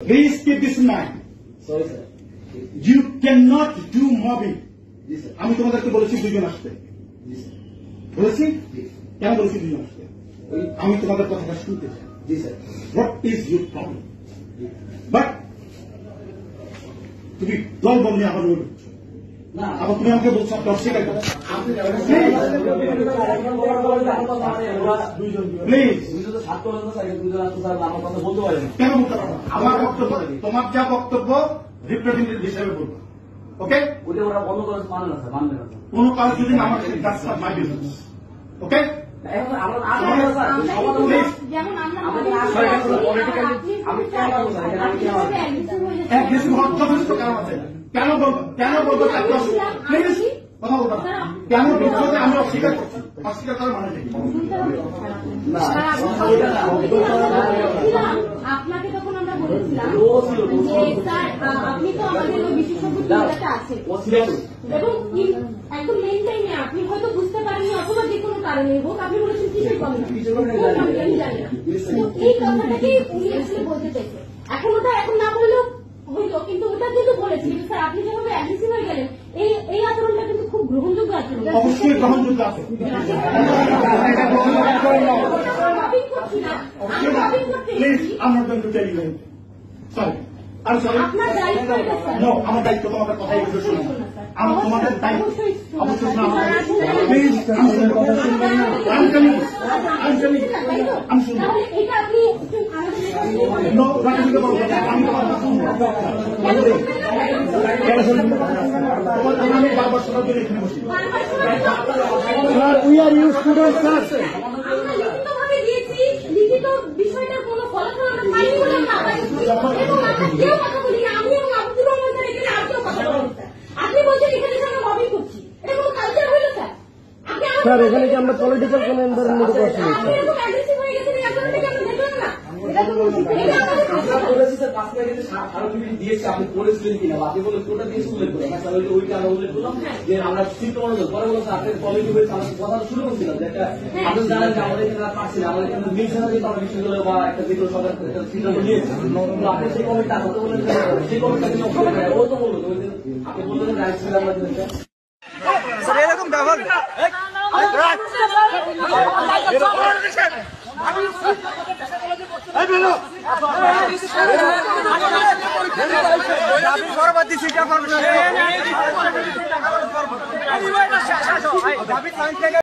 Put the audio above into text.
Please keep this in mind. Sorry, sir. You cannot do mobbing. G sir. আমি তোমাদেরকে বলেছি দুজন আসতে। জি স্যার। বলেছি? জি। কেন বলেছি দুজন আসতে? আমি তোমাদের কথাটা শুনতে চাই। জি sir. What is your problem? But তুমি দল বল নিয়ে আবার বলছো। না, আবার তুমি আমাকে বলছো আপনি অস্বীকার করছো। প্লিজ কেন বলতে পারো না? আমার বক্তব্য তোমার যা বক্তব্য রিপ্রেজেন্টেটিভ হিসেবে বলবো। ওকে? ওরা বন্ধ করে মানে না স্যার, মানবে না। কোন কাজ যদি না আমার সাথে কাজ মাই বিজনেস। ওকে? এখন আমরা যথেষ্ট কারণ আছে। কেন বলবো প্লিজ কথা বলবো না। কেন বলবো যে আমি অস্বীকার করছি? অস্বীকার করার মানে কি? আপনাকে তখন আমরা বলেছিলাম আপনি তো আমাদের ওই বিশেষজ্ঞ আছেন এবং একদম মেন টাইমে আপনি হয়তো বুঝতে পারেননি অথবা যে কোনো কারণে হোক আপনি বলেছেন কিসের কমেন্ট আমি জানি না। এই কথাটাকে উনি আসলে বলতে চাইছেন। এখন ওটা এখন না বললেও হইতো, কিন্তু ওটা কিন্তু বলেছি। কিন্তু স্যার আপনি যেভাবে অ্যাগ্রেসিভ হয়ে গেলেন এই আচরণটা কিন্তু খুব গ্রহণযোগ্য আচরণ। অবশ্যই গ্রহণযোগ্য আছে। প্লিজ আমার জন্য টেলি সরি আমি সরি নো আমার দায়িত্ব তোমাদের কথাই বুঝে শোনো। আমি তোমাদের দায়িত্ব অবশ্যই শোনো। প্লিজ আমি শুনবো নো রাজনীতি বলবো আমি তোমার কথা শুনবো। আমি বারবার শোনার জন্য এখানে বসি। We are you students sir. লিখিত বিষয়টার কোনো ফলাফল আমরা পাইনি বলে আমরা এবং আমরা কেউ কথা বলি না। আমি এবং আব্দুর রহমান স্যার এখানে আর কেউ কথা বলি না। আপনি বলছেন এখানে আমরা মবিং করছি, এটা কোনো কালচার হইল স্যার? স্যার এখানে কি আমরা পলিটিক্যাল কোন এনভায়রনমেন্ট করছি না স্যার? আপনি এরকম অ্যাগ্রেসিভ হয়ে গেছেন এই আপনাদেরকে আমরা দেখলাম না। এটা তো বলেছি স্যার 5 মিনিটে স্মারকলিপি দিয়েছি, আপনি পড়েছিলেন কিনা বা আপনি বলে কোনটা দিয়েছি উল্লেখ করেন। স্যার ওইটা আমরা উল্লেখ করলাম যে আমরা চিত্র মনোযোগ পরে বলছি আপনার কমিটি হয়েছে আমরা কথা শুরু করছিলাম যে একটা আপনি জানেন যে আমাদের এখানে পারছি না, আমাদের এখানে মিলছে না যে আমরা বিষয়গুলো বা একটা যেগুলো সরকার একটা সিদ্ধান্ত নিয়েছে আপনি সেই কমিটিটা কথা বলেন সেই কমিটিটা কিন্তু ও তো বললো আপনি বললেন রাইট ছিল আমরা স্যার এরকম ব্যবহার দিচ্ছি